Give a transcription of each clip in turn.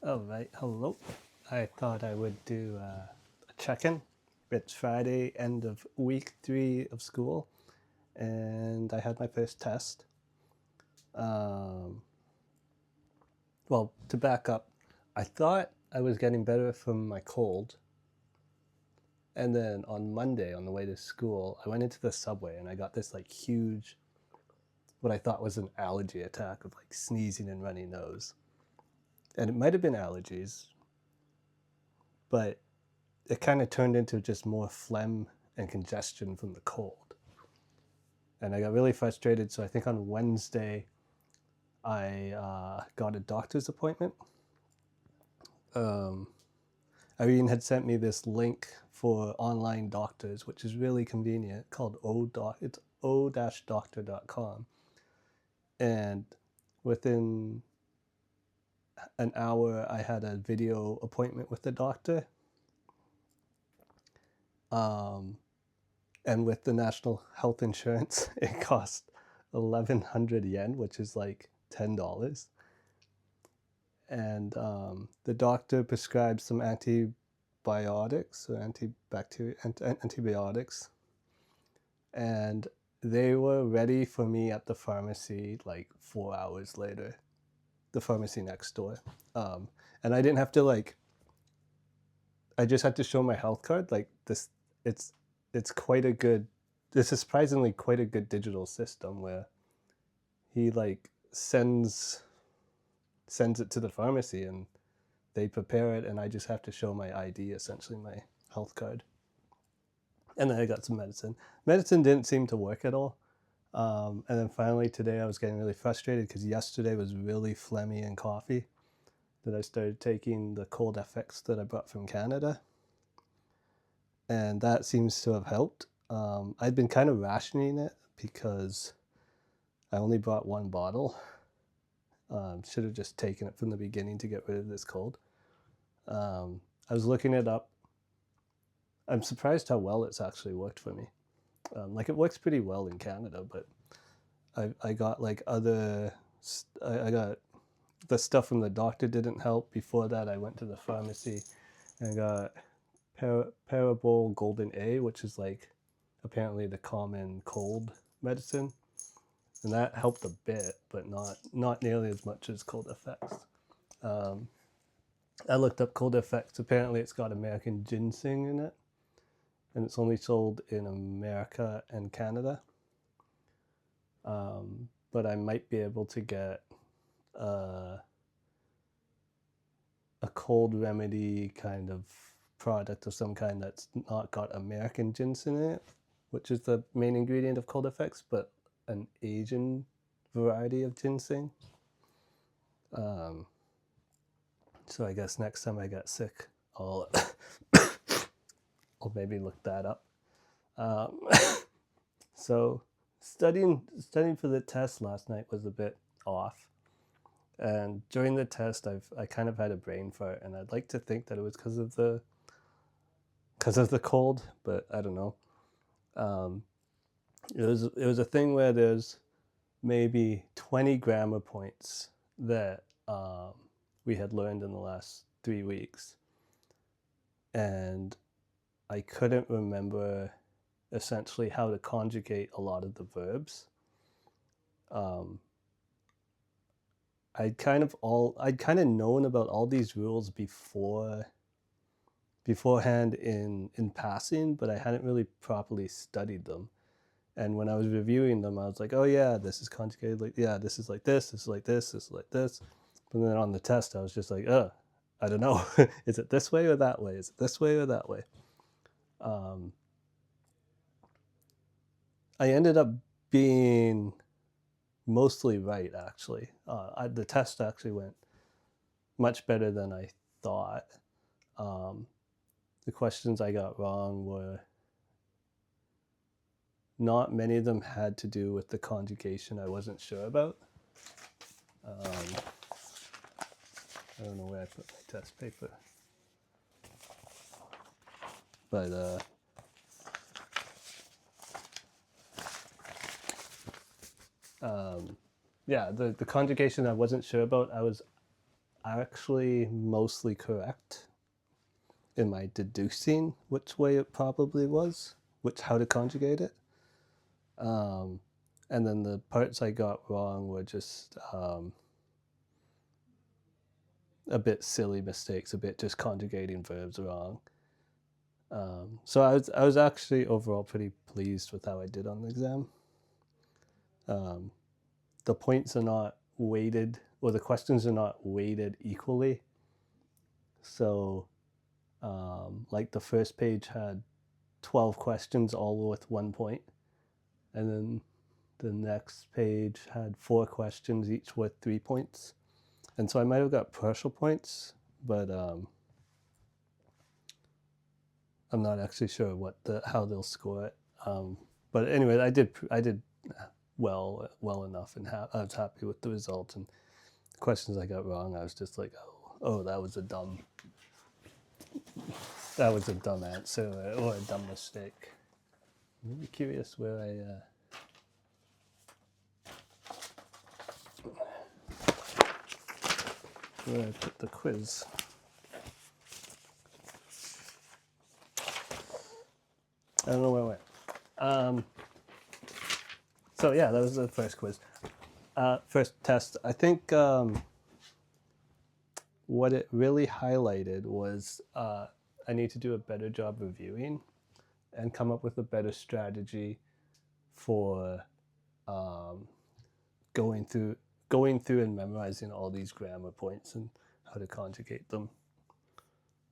All right, hello. I thought I would do a check-in. It's Friday, end of week 3 of school, and I had my first test. Um, well, to back up, I thought I was getting better from my cold, and then on Monday, on the way to school, I went into the subway and I got this like huge, what I thought was an allergy attack of like sneezing and runny nose. And it might have been allergies, but it kind of turned into just more phlegm and congestion from the cold. And I got really frustrated. So I think on Wednesday, I got a doctor's appointment. Um, Irene had sent me this link for online doctors, which is really convenient, called It's o-doctor.com. And within an hour, I had a video appointment with the doctor. Um, and with the national health insurance, it cost 1,100 yen, which is like $10. And the doctor prescribed some antibiotics or antibiotics, and they were ready for me at the pharmacy like 4 hours later, the pharmacy next door. And I didn't have to I just had to show my health card. Like this, it's it's quite a good. This is surprisingly quite a good digital system where he like sends it to the pharmacy and they prepare it, and I just have to show my ID, essentially my health card. And then I got some medicine. Medicine didn't seem to work at all. And then finally today I was getting really frustrated because yesterday was really phlegmy and coughy. That I started taking the cold FX that I brought from Canada, and that seems to have helped. I'd been kind of rationing it because I only brought one bottle. Should have just taken it from the beginning to get rid of this cold. I was looking it up. I'm surprised how well it's actually worked for me. Like it works pretty well in Canada, but I got like I got the stuff from the doctor didn't help. Before that, I went to the pharmacy and I got Parabol Golden A, which is like apparently the common cold medicine, and that helped a bit, but not nearly as much as Cold Effects. Um, I looked up Cold Effects. Apparently, it's got American ginseng in it, and it's only sold in America and Canada. But I might be able to get a cold remedy kind of product of some kind that's not got American ginseng in it, which is the main ingredient of Cold Effects, but an Asian variety of ginseng. Um, so I guess next time I get sick, I'll I'll maybe look that up. Um, so studying for the test last night was a bit off, and during the test I kind of had a brain fart, and I'd like to think that it was because of the cold, but I don't know. Um, it was a thing where there's maybe 20 grammar points that we had learned in the last 3 weeks, and I couldn't remember essentially how to conjugate a lot of the verbs. Um, I'd kind of known about all these rules beforehand in passing, but I hadn't really properly studied them. And when I was reviewing them, I was like, oh yeah, this is conjugated like, yeah, this is like this is like this is like this. But then on the test, I was just like, I don't know. Is it this way or that way? Is it this way or that way? Um, I ended up being mostly right, actually. The test actually went much better than I thought. Um, the questions I got wrong were not many of them had to do with the conjugation I wasn't sure about. I don't know where I put my test paper, but yeah, the conjugation I wasn't sure about, actually mostly correct in my deducing which way it probably was, how to conjugate it. And then the parts I got wrong were just a bit silly mistakes, a bit just conjugating verbs wrong. So I was actually overall pretty pleased with how I did on the exam. The points are not weighted, or the questions are not weighted equally. So, like the first page had 12 questions, all with 1 point, and then the next page had 4 questions, each with 3 points. And so I might have got partial points, but I'm not actually sure how they'll score it. But anyway, I did well enough, and I was happy with the result. And the questions I got wrong, I was just like, oh, that was a dumb answer or a dumb mistake. I'm really curious where I put the quiz. I don't know where it went. So yeah, that was the first quiz. First test. I think what it really highlighted was I need to do a better job reviewing and come up with a better strategy for going through and memorizing all these grammar points and how to conjugate them.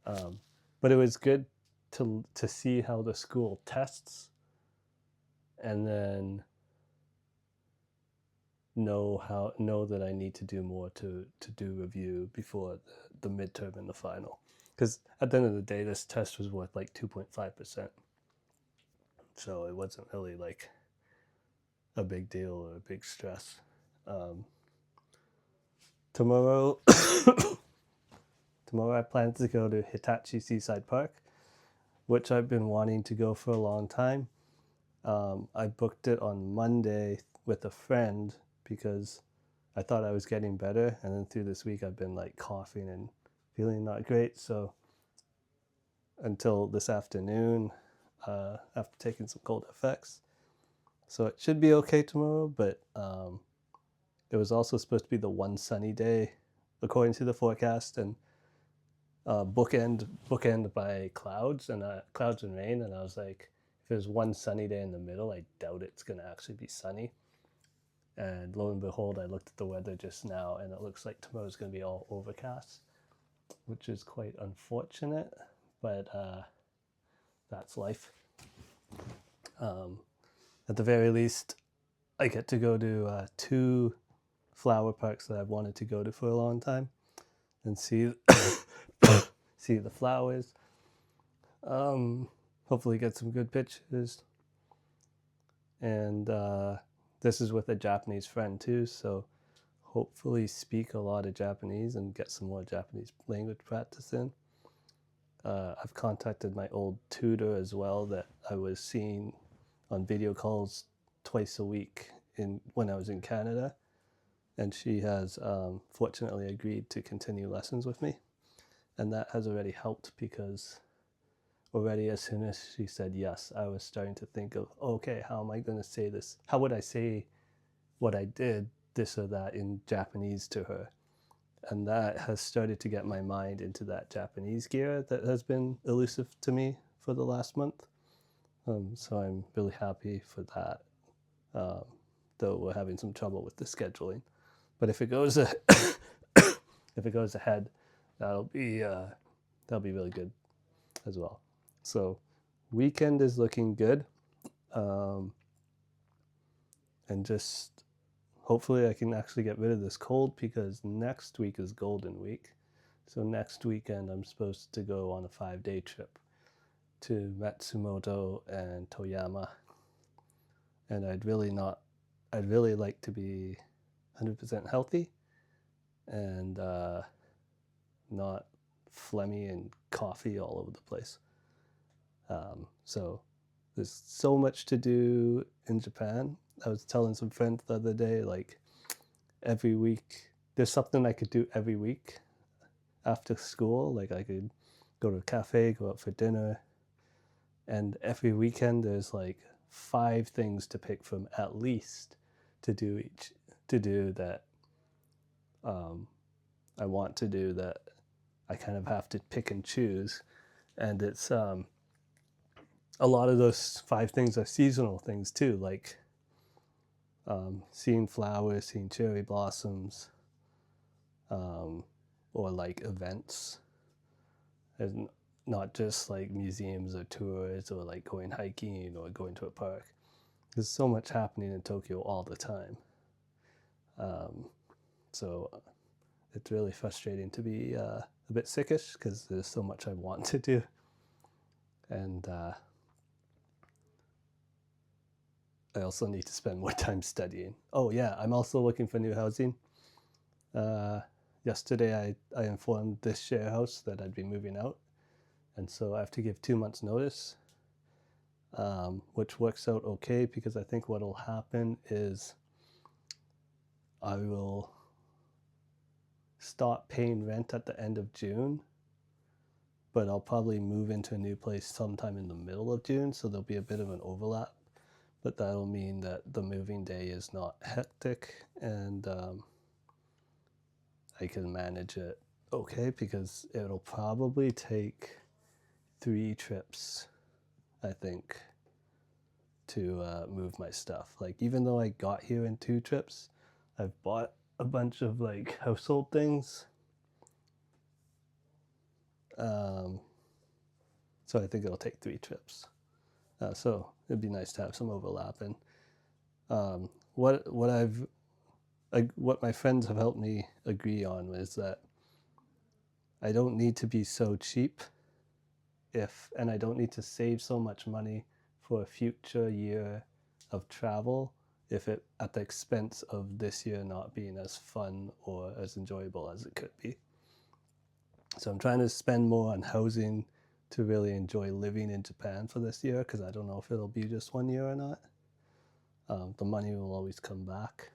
But it was good to see how the school tests, and then know that I need to do more to do review before the midterm and the final. Because at the end of the day, this test was worth like 2.5%. So it wasn't really like a big deal or a big stress. Tomorrow I plan to go to Hitachi Seaside Park, which I've been wanting to go for a long time. I booked it on Monday with a friend because I thought I was getting better, and then through this week I've been like coughing and feeling not great. So until this afternoon, after taking some cold FX, so it should be okay tomorrow. But it was also supposed to be the one sunny day, according to the forecast, and bookend by clouds and rain. And I was like, if there's one sunny day in the middle, I doubt it's gonna actually be sunny. And lo and behold, I looked at the weather just now, and it looks like tomorrow's going to be all overcast, which is quite unfortunate, but that's life. At the very least, I get to go to 2 flower parks that I've wanted to go to for a long time and see see the flowers. Hopefully get some good pictures. And this is with a Japanese friend too, so hopefully speak a lot of Japanese and get some more Japanese language practice in. I've contacted my old tutor as well that I was seeing on video calls twice a week when I was in Canada, and she has fortunately agreed to continue lessons with me, and that has already helped because already as soon as she said yes, I was starting to think of, okay, how am I going to say this? How would I say what I did, this or that, in Japanese to her? And that has started to get my mind into that Japanese gear that has been elusive to me for the last month. So I'm really happy for that, though we're having some trouble with the scheduling. But if it goes ahead, that'll be really good as well. So weekend is looking good, and just hopefully I can actually get rid of this cold, because next week is Golden Week. So next weekend I'm supposed to go on a 5-day trip to Matsumoto and Toyama, and I'd really like to be 100% healthy and not phlegmy and coffee all over the place. So there's so much to do in Japan. I was telling some friends the other day, like every week, there's something I could do every week after school. Like I could go to a cafe, go out for dinner, and every weekend there's like 5 things to pick from at least to do that I want to do, that I kind of have to pick and choose. And it's a lot of those 5 things are seasonal things too, like seeing flowers, seeing cherry blossoms, or like events, and not just like museums or tours or like going hiking or going to a park. There's so much happening in Tokyo all the time. So it's really frustrating to be a bit sickish because there's so much I want to do. And I also need to spend more time studying. Oh yeah, I'm also looking for new housing. Yesterday I informed this share house that I'd be moving out, and so I have to give 2 months notice, which works out okay because I think what will happen is I will stop paying rent at the end of June, but I'll probably move into a new place sometime in the middle of June, so there'll be a bit of an overlap. But that'll mean that the moving day is not hectic, and I can manage it okay, because it'll probably take 3 trips, I think, to move my stuff. Like, even though I got here in 2 trips, I've bought a bunch of like household things. So I think it'll take 3 trips. So it'd be nice to have some overlap. And what my friends have helped me agree on is that I don't need to be so cheap, and I don't need to save so much money for a future year of travel if it at the expense of this year not being as fun or as enjoyable as it could be. So I'm trying to spend more on housing to really enjoy living in Japan for this year, because I don't know if it'll be just 1 year or not. The money will always come back.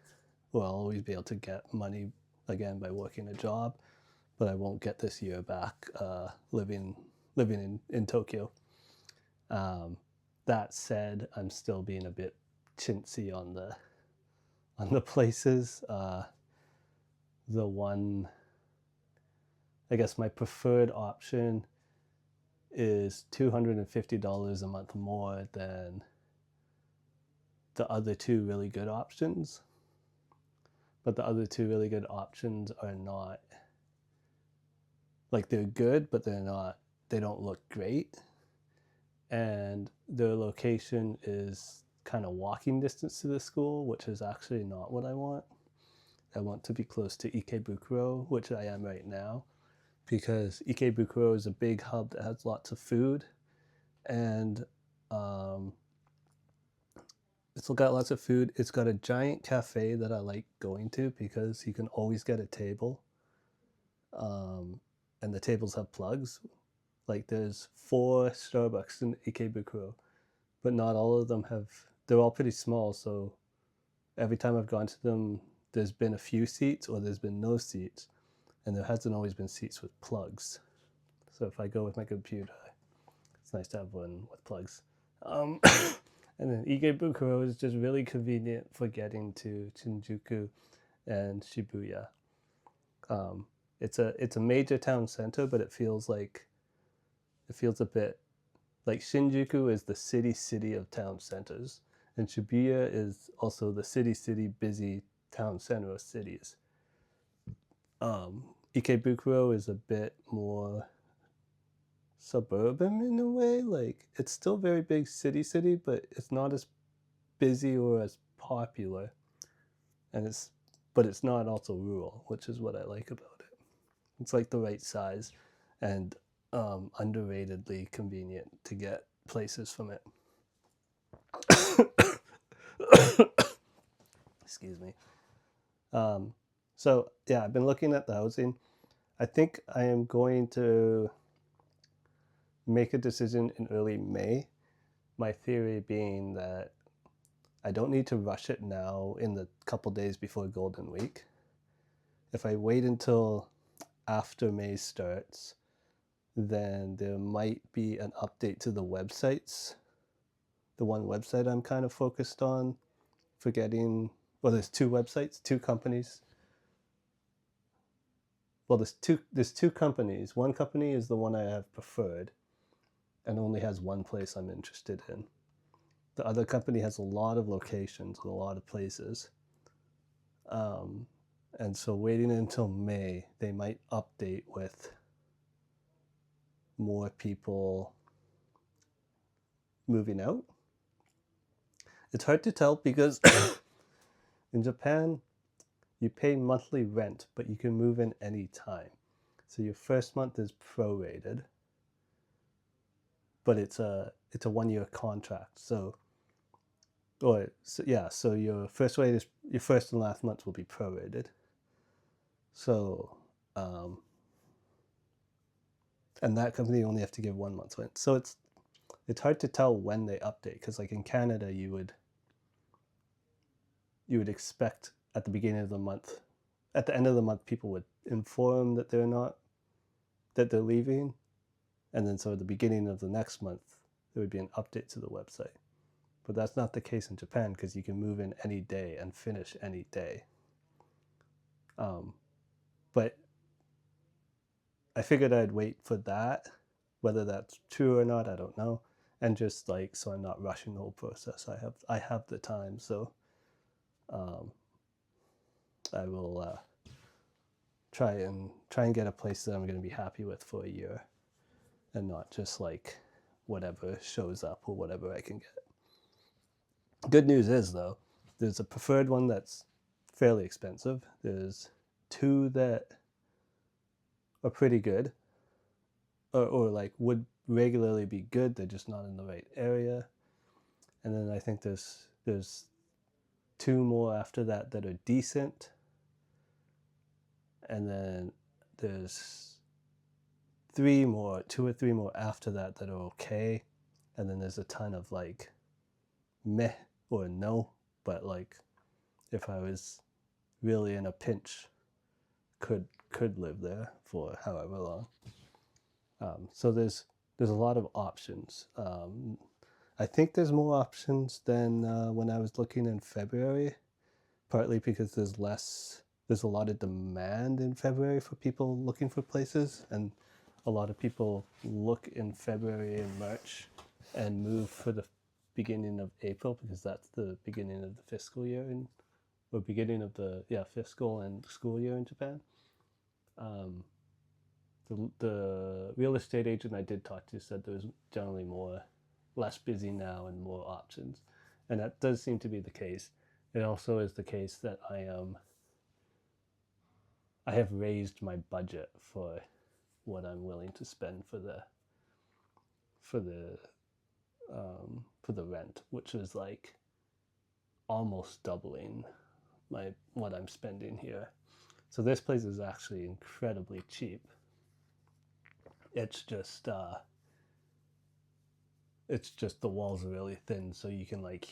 Well, I'll always be able to get money again by working a job, but I won't get this year back living in Tokyo. That said, I'm still being a bit chintzy on the places. The one, I guess my preferred option is $250 a month more than the other 2 really good options. But the other 2 really good options are not, like, they're good, but they don't look great. And their location is kind of walking distance to the school, which is actually not what I want. I want to be close to Ikebukuro, which I am right now, because Ikebukuro is a big hub that has lots of food, and it's got lots of food. It's got a giant cafe that I like going to because you can always get a table, and the tables have plugs. Like, there's 4 Starbucks in Ikebukuro, but not all of them have. They're all pretty small, so every time I've gone to them, there's been a few seats or there's been no seats, and there hasn't always been seats with plugs. So if I go with my computer, it's nice to have one with plugs. And then Ikebukuro is just really convenient for getting to Shinjuku and Shibuya. It's a major town center, but it feels a bit like Shinjuku is the city of town centers, and Shibuya is also the city busy town center of cities. Ikebukuro is a bit more suburban in a way. Like, it's still very big city, but it's not as busy or as popular, but it's not also rural, which is what I like about it. It's like the right size and underratedly convenient to get places from it. Excuse me. So yeah, I've been looking at the housing. I think I am going to make a decision in early May. My theory being that I don't need to rush it now in the couple days before Golden Week. If I wait until after May starts, then there might be an update to the websites. The one website I'm kind of focused on for getting, well, there's two websites, two companies. Well, there's two companies. One company is the one I have preferred and only has one place I'm interested in. The other company has a lot of locations and a lot of places. And so waiting until May, they might update with more people moving out. It's hard to tell because in Japan, you pay monthly rent, but you can move in any time. So your first month is prorated, but it's a 1 year contract. So your first and last month will be prorated. So, and that company only have to give 1 month's rent. So it's hard to tell when they update, because like in Canada, you would expect at the beginning of the month, at the end of the month, people would inform that they're leaving, and then so at the beginning of the next month, there would be an update to the website. But that's not the case in Japan, because you can move in any day and finish any day. But I figured I'd wait for that. Whether that's true or not, I don't know. And just like, so I'm not rushing the whole process. I have the time, so I will try and get a place that I'm going to be happy with for a year, and not just like whatever shows up or whatever I can get. Good news is, though, there's a preferred one that's fairly expensive. There's two that are pretty good, or like would regularly be good. They're just not in the right area. And then I think there's two more after that are decent. And then there's two or three more after that are okay. And then there's a ton of like meh or no, but like if I was really in a pinch, could live there for however long. So there's a lot of options. I think there's more options than when I was looking in February, partly because there's a lot of demand in February for people looking for places, and a lot of people look in February and March and move for the beginning of April, because that's the beginning of the fiscal year or beginning of the fiscal and school year in Japan. The real estate agent I did talk to said there was generally less busy now and more options, and that does seem to be the case. It also is the case that I have raised my budget for what I'm willing to spend for the rent, which is like almost doubling what I'm spending here. So this place is actually incredibly cheap. It's just the walls are really thin, so you can like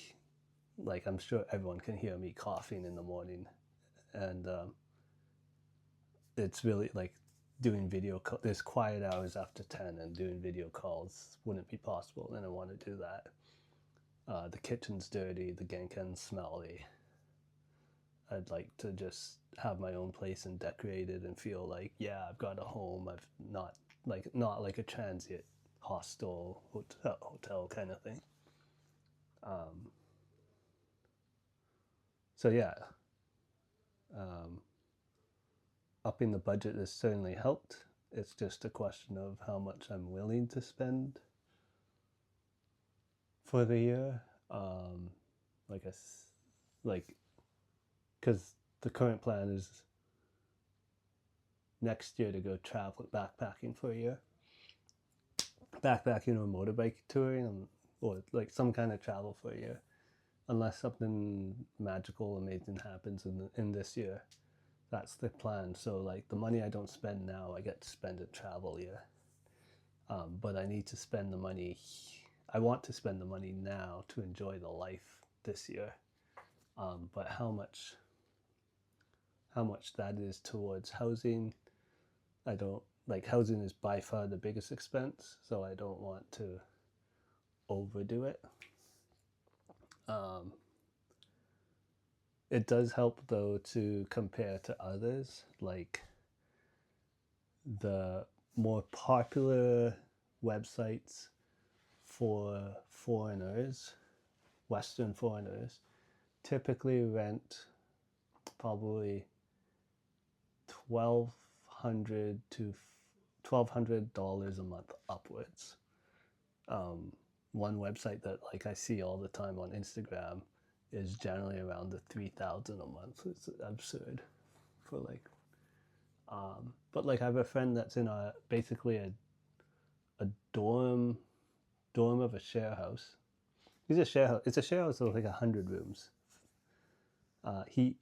I'm sure everyone can hear me coughing in the morning, and it's really like doing there's quiet hours after 10, and doing video calls wouldn't be possible, and I don't want to do that. The kitchen's dirty, the genken's smelly. I'd like to just have my own place and decorate it and feel like, yeah, I've got a home. I've not like a transient hostel hotel kind of thing. So yeah, upping the budget has certainly helped. It's just a question of how much I'm willing to spend for the year. Because the current plan is next year to go travel backpacking for a year. Backpacking or motorbike touring, or like some kind of travel for a year, unless something magical, amazing happens in this year. That's the plan. So like the money I don't spend now, I get to spend in travel year. But I need to spend the money. I want to spend the money now to enjoy the life this year. But how much that is towards housing, I don't like housing is by far the biggest expense, so I don't want to overdo it. Um, it does help though to compare to others, like the more popular websites for foreigners, Western foreigners, typically rent probably $1,200 a month upwards. One website that like I see all the time on Instagram is generally around the 3,000 a month. It's absurd for like. But like I have a friend that's in a basically a dorm of a share house. He's a share house. It's a share house with like 100 rooms. He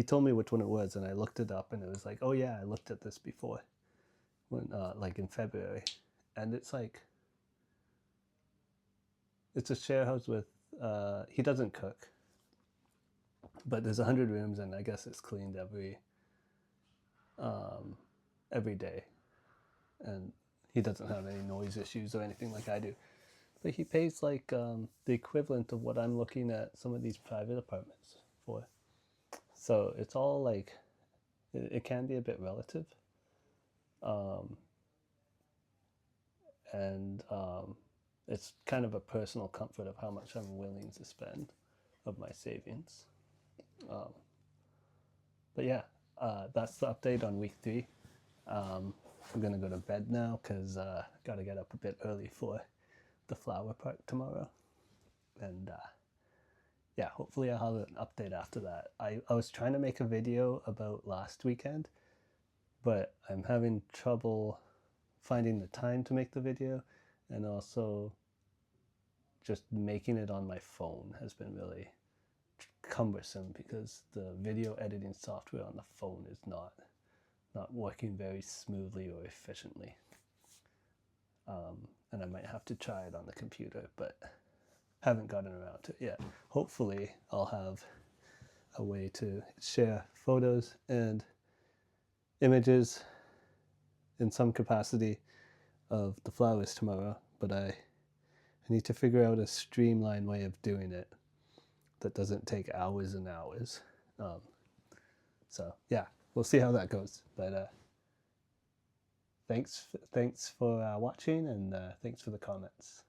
told me which one it was, and I looked it up, and it was like, oh yeah, I looked at this before, when like in February, and it's like it's a share house with he doesn't cook, but there's 100 rooms, and I guess it's cleaned every day, and he doesn't have any noise issues or anything like I do. But he pays like the equivalent of what I'm looking at some of these private apartments for. So it's all like it can be a bit relative, um, and it's kind of a personal comfort of how much I'm willing to spend of my savings. Um, but yeah, that's the update on week 3. I'm gonna go to bed now because gotta get up a bit early for the flower park tomorrow, and yeah, hopefully I'll have an update after that. I was trying to make a video about last weekend, but I'm having trouble finding the time to make the video, and also just making it on my phone has been really cumbersome because the video editing software on the phone is not working very smoothly or efficiently. And I might have to try it on the computer, but haven't gotten around to it yet. Hopefully I'll have a way to share photos and images in some capacity of the flowers tomorrow, but I need to figure out a streamlined way of doing it that doesn't take hours and hours. So yeah, we'll see how that goes. But thanks for watching, and thanks for the comments.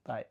Bye.